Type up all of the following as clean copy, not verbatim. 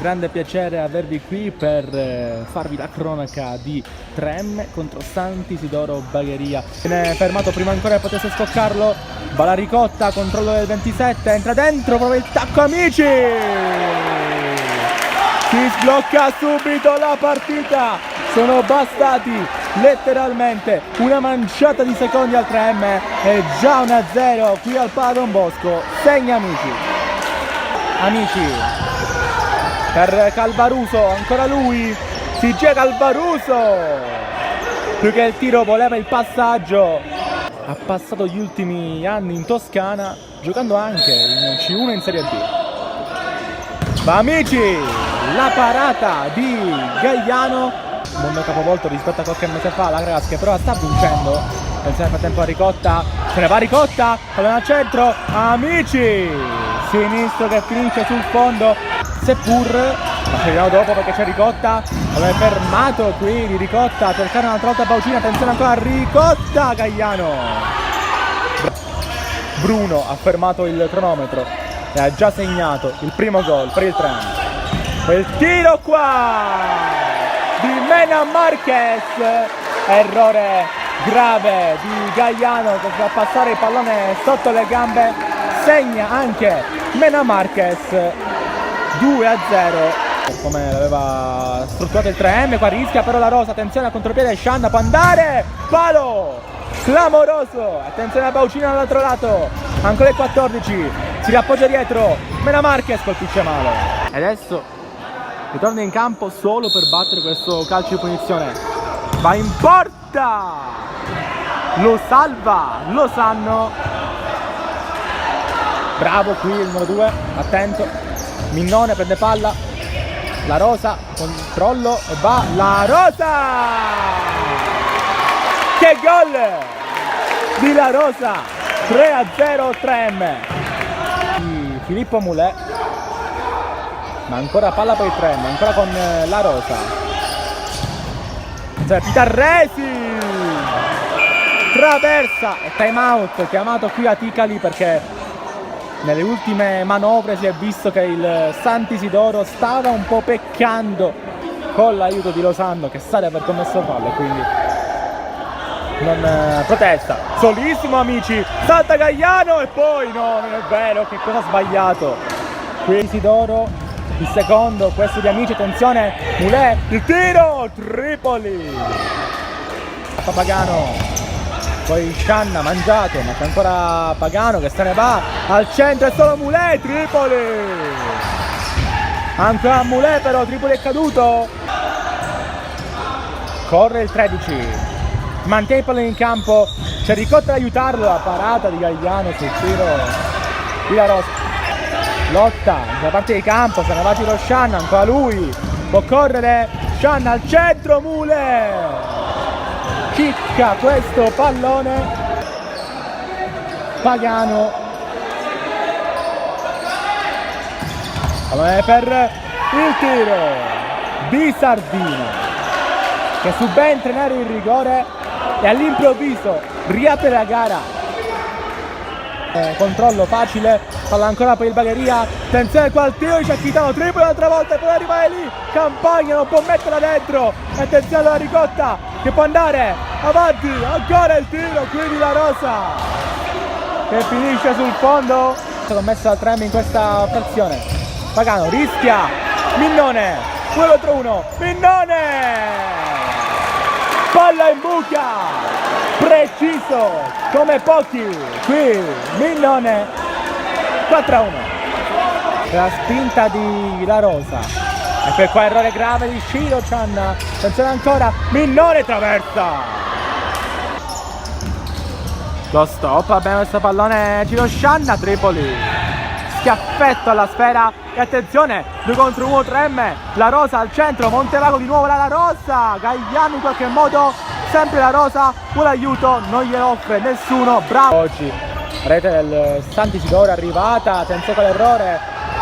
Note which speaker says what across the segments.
Speaker 1: grande piacere avervi qui per farvi la cronaca di Tremme contro Sant'Isidoro Bagheria. Viene fermato prima ancora che potesse scoccarlo. Va la ricotta, controllo del 27, entra dentro, prova il tacco, Amici! Si sblocca subito la partita. Sono bastati letteralmente una manciata di secondi al 3M e già 1-0 qui al Pala Don Bosco. Segna Amici per Calvaruso, ancora lui, si gira Calvaruso, più che il tiro voleva il passaggio. Ha passato gli ultimi anni in Toscana giocando anche in C1 in Serie B. Va Amici, la parata di Gagliano, mondo capovolto rispetto a qualche mese fa. La Gras che però sta vincendo. Attenzione nel frattempo a Ricotta, se ne va Ricotta, pallone al centro, Amici, sinistro che finisce sul fondo, seppur, ma ci vediamo dopo perché c'è Ricotta, l'aveva fermato qui di Ricotta, cercare un'altra volta Baucini, attenzione ancora a Ricotta, Gagliano. Bruno ha fermato il cronometro e ha già segnato il primo gol per il Trem. Quel tiro qua di Mena Marquez, errore grave di Gagliano che fa passare il pallone sotto le gambe, segna anche Mena Marquez, 2-0 come l'aveva strutturato il 3M. Qua rischia però la Rosa, attenzione al contropiede, Scianna può andare, palo clamoroso, attenzione a Baucino dall'altro lato, ancora il 14, si riappoggia dietro, Mena Marquez colpisce male e adesso ritorna in campo solo per battere questo calcio di punizione. Va in porta, lo salva, lo sanno, bravo qui il numero 2, attento, Minnone prende palla, la Rosa, controllo e va la Rosa, che gol di la Rosa, 3-0 3M. Filippo Mulè, ma ancora palla per il Trem, ancora con la Rosa, cioè Pitarresi, traversa e time out chiamato qui a Ticali perché nelle ultime manovre si è visto che il Sant'Isidoro stava un po' peccando con l'aiuto di Losanno che sa di aver commesso fallo e quindi non protesta. Solissimo Amici, salta Gagliano e poi no, non è vero, che cosa ha sbagliato qui Isidoro. Il secondo, questo di Amici, attenzione, Mulè, il tiro, Tripoli, Pagano, poi Scianna mangiato, ma c'è ancora Pagano che se ne va al centro, è solo Mulè, Tripoli, ancora Mulè però, Tripoli è caduto, corre il 13, mantiene il pallone in campo, c'è Ricotta ad aiutarlo, la parata di Gagliano sul tiro di La Rosa. Lotta da parte di campo, se ne va tiro Scianna, ancora lui, può correre, Scianna al centro, Mulè, cicca questo pallone, Pagano, pallone per il tiro di Sardino che subentra in area il rigore e all'improvviso riapre la gara. Controllo facile, palla ancora per il Bagheria, attenzione qua al tiro di Cecchitano, Tripoli un'altra volta e poi arrivare lì, Campagna non può metterla dentro, attenzione alla Ricotta che può andare avanti, ancora il tiro qui di La Rosa che finisce sul fondo. È stato messo al Trem in questa frazione, Pagano rischia, Minnone 1-1, Minnone, palla in buca, preciso come pochi qui Minnone, 4-1. La spinta di La Rosa e per qua errore grave di Shiro Chan, attenzione ancora, Minnone traversa, lo stop, abbiamo questo pallone Ciro Scianna, Tripoli, schiaffetto alla sfera e attenzione 2 contro 1 3M, La Rosa al centro, Montevago di nuovo La Rosa, Gagliano in qualche modo, sempre La Rosa, vuole aiuto, non glielo offre nessuno, bravo. Oggi rete del Sant'Isidoro è arrivata, attenzione con l'errore,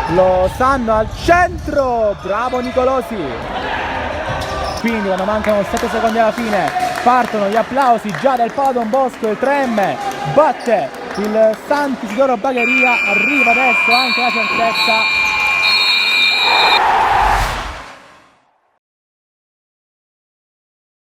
Speaker 1: lo sanno al centro, bravo Nicolosi. Quindi quando mancano 7 secondi alla fine partono gli applausi già del Pala Don Bosco, il 3M batte il Sant'Isidoro Bagheria, arriva adesso anche la certezza